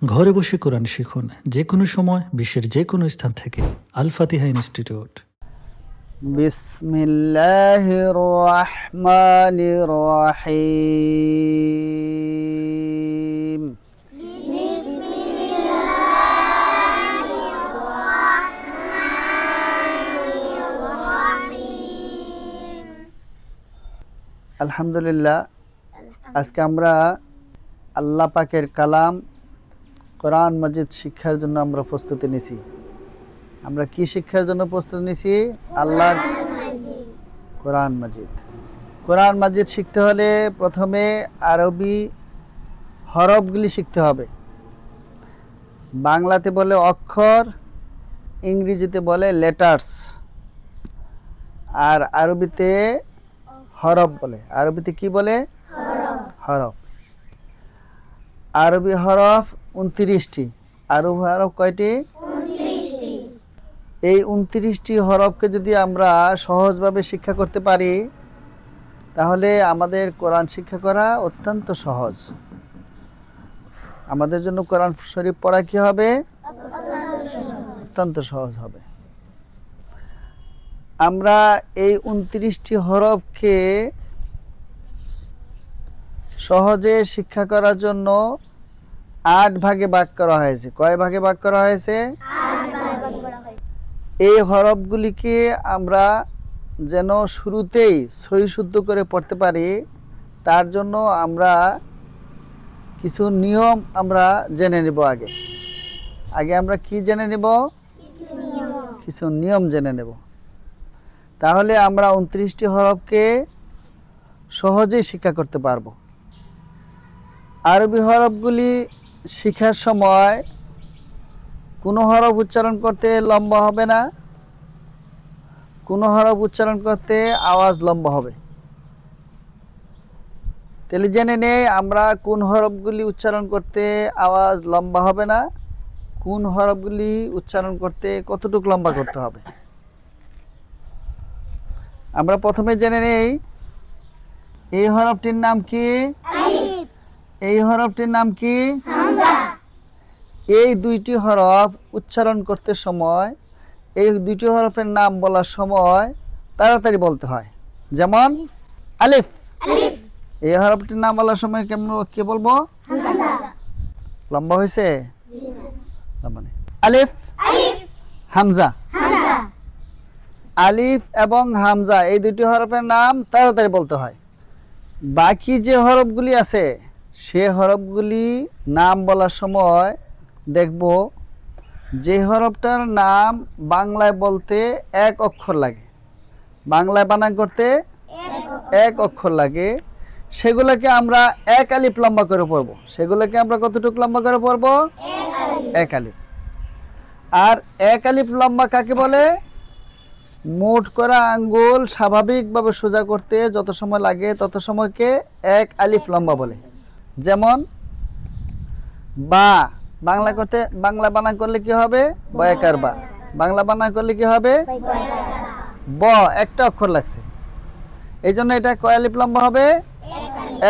ঘরে বসে কোরআন শিখুন, যে কোনো সময় বিশ্বের যে কোনো স্থান থেকে। আল ফাতিহা ইনস্টিটিউট। বিসমিল্লাহির রহমানির রহিম। আলহামদুলিল্লাহ, আজকে আমরা আল্লাহ পাকের কালাম কোরআন মাজিদ শিক্ষার জন্য আমরা প্রস্তুতি নিছি। আমরা কি শিক্ষার জন্য প্রস্তুতি নিছি? আল্লাহর কোরআন মাজিদ। কোরআন মাজিদ শিখতে হলে প্রথমে আরবি হরফগুলি শিখতে হবে। বাংলাতে বলে অক্ষর, ইংরেজিতে বলে লেটার্স, আর আরবিতে হরফ বলে। আরবিতে কি বলে? হরফ। আরবি হরফ 29টি। আরবি হরফ কয়টি? 29টি। এই 29টি হরফকে যদি আমরা সহজভাবে শিক্ষা করতে পারি, তাহলে আমাদের কোরআন শিক্ষা করা অত্যন্ত সহজ। আমাদের জন্য কোরআন শরীফ পড়া কি হবে? অত্যন্ত সহজ হবে। আমরা এই 29টি হরফকে সহজে শিক্ষা করার জন্য 8 ভাগে ভাগ করা হয়েছে। কয় ভাগে ভাগ করা হয়েছে? 8 ভাগে করা হয়েছে। এই হরফগুলিকে আমরা যেন শুরুতেই সহি শুদ্ধ করে পড়তে পারি, তার জন্য আমরা কিছু নিয়ম আমরা জেনে নেব। আগে আমরা কি জেনে নেব? কিছু নিয়ম জেনে নেব। তাহলে আমরা 29টি হরফকে সহজেই শিক্ষা করতে পারবো। আরবি হরফগুলি শেখার সময় কোনো হরফ উচ্চারণ করতে লম্বা হবে না, কোনো হরফ উচ্চারণ করতে আওয়াজ লম্বা হবে। তাহলে জেনে নেই আমরা কোন হরফগুলি উচ্চারণ করতে আওয়াজ লম্বা হবে না, কোন হরফগুলি উচ্চারণ করতে কতটুকু লম্বা করতে হবে। আমরা প্রথমে জেনে নেই এই হরফটির নাম কি? এই হরফটির নাম কি? হামজা। এই দুইটি হরফ উচ্চারণ করতে সময়, এই দুইটি হরফের নাম বলার সময় তাড়াতাড়ি বলতে হয়। যেমন আলিফ। এই হরফটির নাম বলার সময় কেমন কি বলবো? হামজা। লম্বা হয়েছে? লম্বা নেই। আলিফ, হামজা। আলিফ এবং হামজা এই দুটি হরফের নাম তাড়াতাড়ি বলতে হয়। বাকি যে হরফগুলি আছে, সে হরফগুলি নাম বলার সময় দেখব যে হরফটার নাম বাংলায় বলতে 1 অক্ষর লাগে, বাংলায় বানান করতে 1 অক্ষর লাগে, সেগুলোকে আমরা 1 আলিফ লম্বা করে পড়ব। সেগুলোকে আমরা কতটুকু লম্বা করে পড়ব? 1 আলিফ। আর 1 আলিফ লম্বা কাকে বলে? মোট করা আঙ্গুল স্বাভাবিকভাবে সোজা করতে যত সময় লাগে তত সময়কে 1 আলিফ লম্বা বলে। যেমন বা, বাংলা বানান করলে কি হবে? বয়াকার বা। বাংলা বানান করলে কি হবে? ব, একটা অক্ষর লাগছে, এই জন্য এটা কয় আলিফ লম্বা হবে?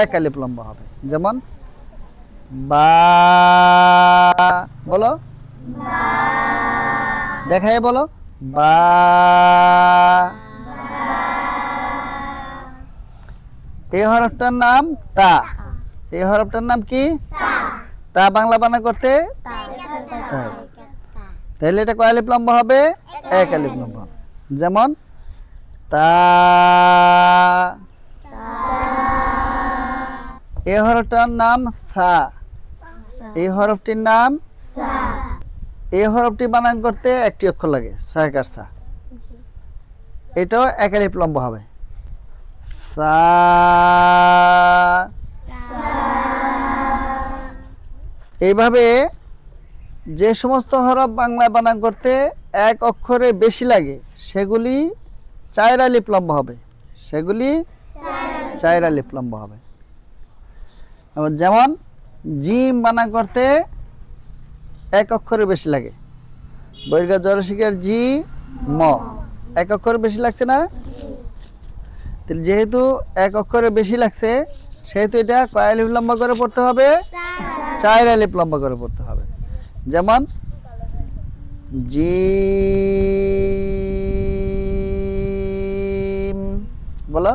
1 আলিফ লম্বা হবে। যেমন বা, বলো, দেখায় বলো, বা। এই হরফটার নাম তা। এই হরফটার নাম কি? তা। বাংলা বানান করতে তাহলে এটা কয় আলিফ লম্বা হবে? 1 আলিফ লম্বা হবে। যেমন তা। এই হরফটার নাম সা। এই হরফটির নাম, এই হরফটি বানান করতে একটি অক্ষর লাগে, সহায়কার সা। এটাও 1 আলিফ লম্বা হবে। সা। এইভাবে যে সমস্ত হরফ বাংলায় বানান করতে 1 অক্ষরে বেশি লাগে, সেগুলি 4 আলিফ লম্বা হবে। সেগুলি 4 আলিফ লম্বা হবে। যেমন জিম বানান করতে 1 অক্ষরে বেশি লাগে। বর্গা জরশিকার জি ম 1 অক্ষরে বেশি লাগছে না? যেহেতু 1 অক্ষরে বেশি লাগছে, সেহেতু এটা কয় আলিফ লম্বা করে পড়তে হবে? 4 আলিফ লম্বা করে পড়তে হবে। যেমন জিম, বলো।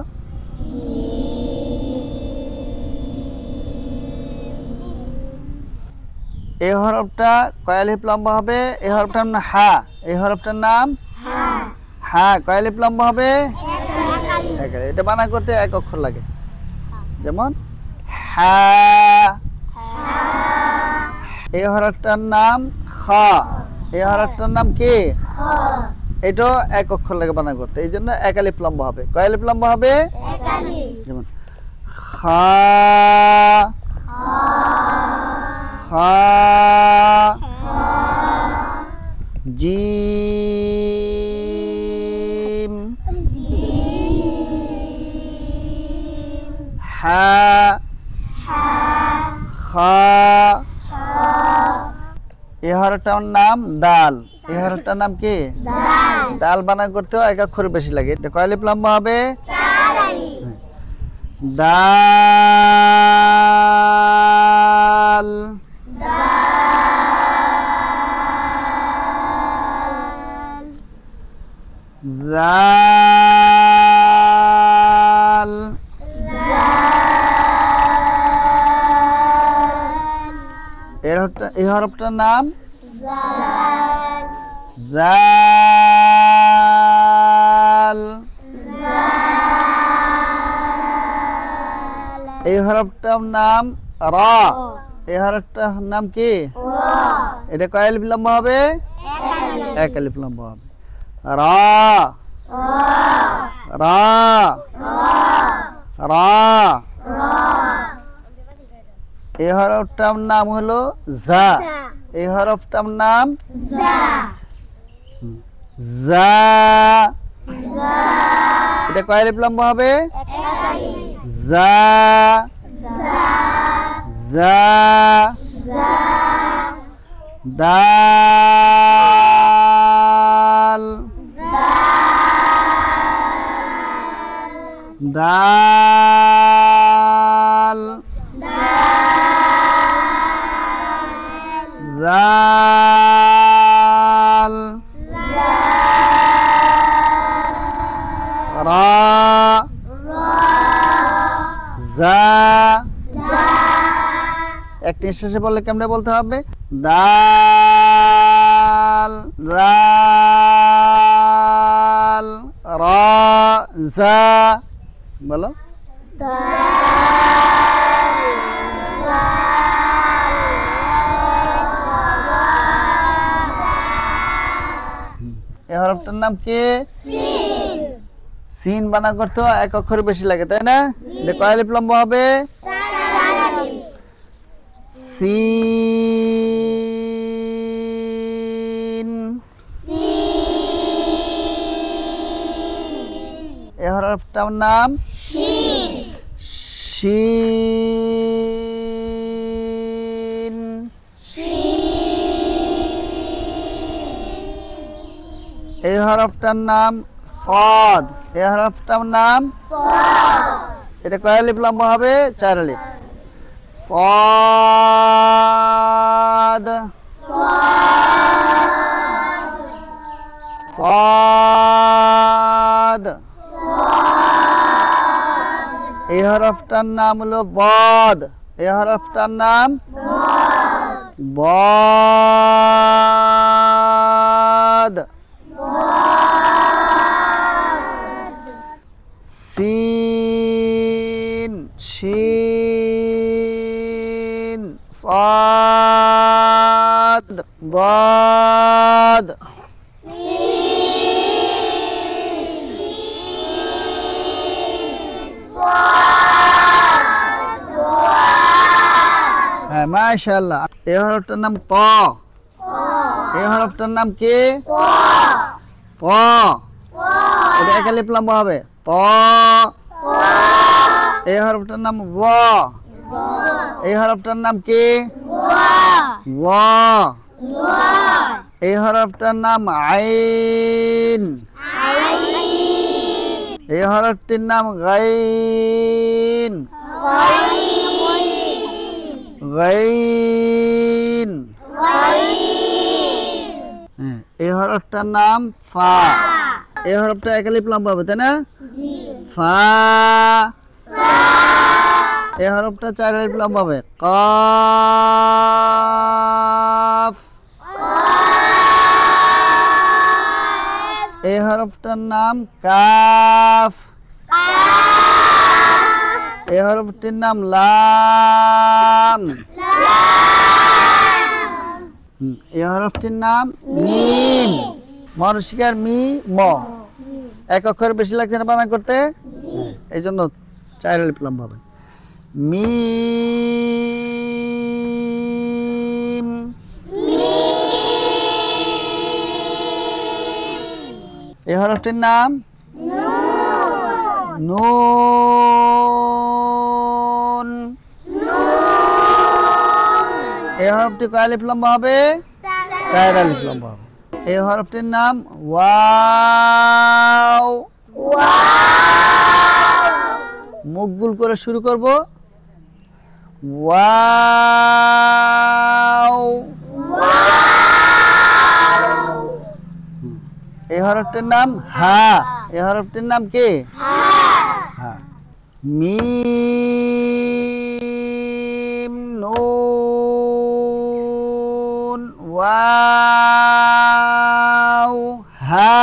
এই হরফটা কয় আলিফ লম্বা হবে? এই হরফটার নাম হা। এই হরফটার নাম হা। কয় আলিফ লম্বা হবে? এক আলিফ। এটা বানান করতে এক অক্ষর লাগে। যেমন হা। এই হরফটার নাম খা। এই হরফটার নাম কি? এটাও এক অক্ষর লাগে বানান করতে, এই জন্য এক আলিফ লম্বা হবে। কয় আলিফ লম্বা হবে? যেমন খা, খা, জিম, হা, খা। এই হরফটার নাম দাল। এই হরফটার নাম কি? দাল বানান করতেও এক অক্ষর বেশি লাগে। এটা কয় আলিফ লম্বা হবে? দাল, জাল, এই হরফটার নাম জাল। এই হরফটার নাম রা। এই হরফটার নাম কি? এটা কয় আলিফ লম্বা হবে? এক আলিফ লম্বা হবে। রা, রা, রা। এই হরফটার নাম হলো জা। এই হরফটার নাম জা। এটা কয় আলিফ লম্বা হবে? জা, জা। দাল, দাল, জাল, রা, জা। এক নিঃশ্বাসে বললে কেমনে বলতে হবে? দাল, জাল, রা, জা। বলো। এই হরফটার নাম কি? সিন বানা করতে এক অক্ষর বেশি লাগে, তাই না? কয় আলিফ লম্বা হবে? সিন। এই হরফটার নাম শিন। এই হরফটার নাম সাদ। এই হরফটার নাম এটা কয় আলিফ লম্বা হবে? 4 আলিফ। সাদ, সাদ। এই হরফটার নাম হলো বদ। এই হরফটার নাম বদ। সিন, শিন, সাদ, বদ। হ্যাঁ, মাশাআল্লাহ। এই হরফটার নাম ত। এই হরফটার নাম কি? ত। এটা এক আলিফ লম্বা হবে। ত। এই হরফটার নাম ব। এই হরফটার নাম কি? ব। এই হরফটার নাম আইন। এই হরফটির নাম গাইন। গাইন। হ্যাঁ, এই হরফটার নাম ফা। এই হরফটা এক আলিফ লম্বা হবে, তাই না? ফা। এই হরফটা 4 আলিফ লম্বা হবে, কফ। এই হরফটার নাম কাফ। এই হরফটির নাম লাম। এই হরফটির নাম মিম। মরশিকার মি ম, এক অক্ষর বেশি লাগছে না বানান করতে, এই জন্য 4 আলিফ লম্বা হবে। মিম। এই হরফটির নাম নুন। এই হরফটি কয় আলিফ লম্বা হবে? 4 আলিফ লম্বা হবে। এই হরফটির নাম ওয়াও। মুখ গুল করে শুরু করব, ওয়াও। এই হরফটির নাম হা। এই হরফটির নাম কি? হা। মিম নুন ওয়াও হা।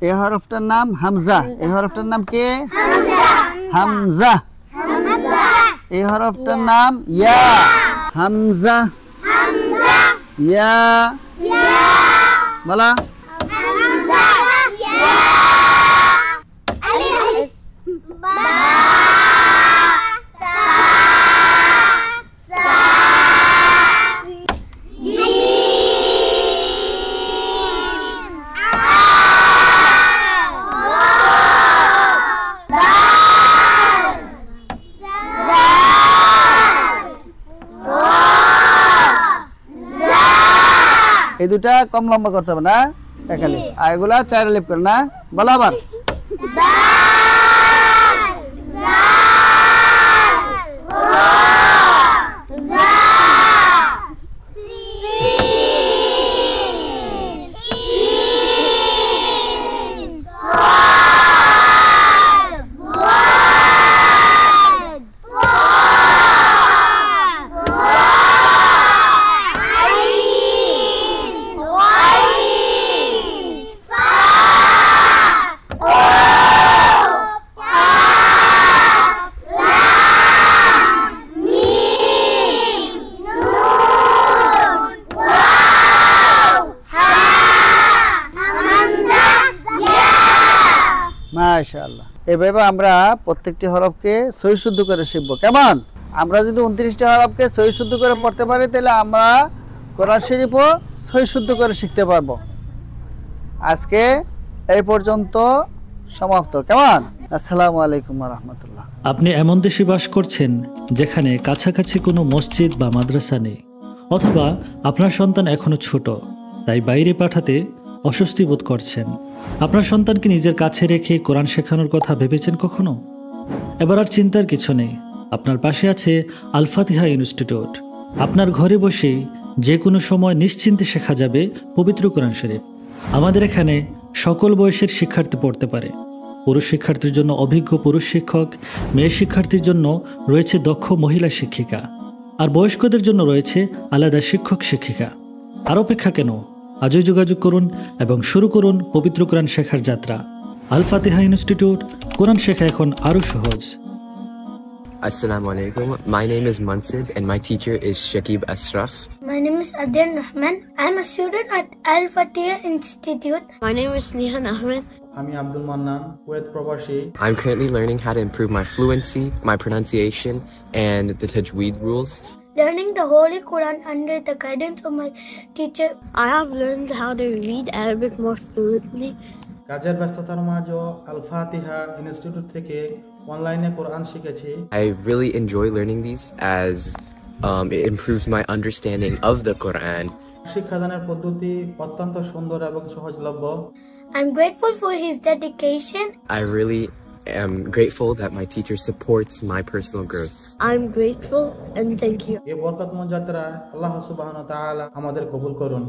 এই হরফটার নাম হামজা। এই হরফটার নাম কি? হামজা। এই হরফটার নাম ইয়া। হামজা ইয়া বলা। এই দুটা কম লম্বা করতে হবে না, এক আলিফ। আর এগুলা 4 আলিফ করে না, বলো আবার। মাশাআল্লাহ। এভাবে আমরা প্রত্যেকটি হরফকে সহি শুদ্ধ করে শিখবো। কেমন? আমরা যদি 29টি হরফকে সহি শুদ্ধ করে পড়তে পারি, তাহলে আমরা কোরআন শরীফও সহি শুদ্ধ করে শিখতে পারবো। আজকে এই পর্যন্ত সমাপ্ত। কেমন? আসসালামু আলাইকুম ওয়া রাহমাতুল্লাহ। আপনি এমন দেশে বাস করছেন যেখানে কাছাকাছি কোনো মসজিদ বা মাদ্রাসা নেই, অথবা আপনার সন্তান এখনো ছোট, তাই বাইরে পাঠাতে অস্বস্তি বোধ করছেন। আপনার সন্তানকে নিজের কাছে রেখে কোরআন শেখানোর কথা ভেবেছেন কখনো? এবার আর চিন্তার কিছু নেই, আপনার পাশে আছে আল ফাতিহা ইনস্টিটিউট। আপনার ঘরে বসেই যে কোনো সময় নিশ্চিন্তে শেখা যাবে পবিত্র কোরআন শরীফ। আমাদের এখানে সকল বয়সের শিক্ষার্থী পড়তে পারে। পুরুষ শিক্ষার্থীর জন্য অভিজ্ঞ পুরুষ শিক্ষক, মেয়ে শিক্ষার্থীর জন্য রয়েছে দক্ষ মহিলা শিক্ষিকা, আর বয়স্কদের জন্য রয়েছে আলাদা শিক্ষক শিক্ষিকা। আর অপেক্ষা কেন? আজই যোগাযোগ করুন এবং শুরু করুন পবিত্র কোরআন শেখার যাত্রা। আল ফাতিহা ইনস্টিটিউট, কোরআন শেখা এখন আরও সহজ। Assalamu alaikum. My name is Mansib and my teacher is Shakib Ashraf. My name is Adyan Rahman. I'm a student at Al Fatih Institute. My name is Nihan Ahmed. আমি আব্দুল মান্নান, কুয়েত প্রবাসী। I'm currently learning how to improve my fluency, my pronunciation, and the tajweed rules. Learning the Holy Quran under the guidance of my teacher. I have learned how to read Arabic more fluently. কাজের ব্যস্ততার মাঝেও আল ফাতিহা institute থেকে অনলাইনে কোরআন শিখেছি। I really enjoy learning these as it improves my understanding of the Quran শিক্ষাদানের পদ্ধতি অত্যন্ত সুন্দর এবং সহজলভ্য। I'm grateful for his dedication. I really am grateful that my teacher supports my personal growth. I'm grateful and thank you. এই বরকতময় যাত্রা আল্লাহ সুবহানাহু ওয়া তাআলা আমাদের কবুল করুন।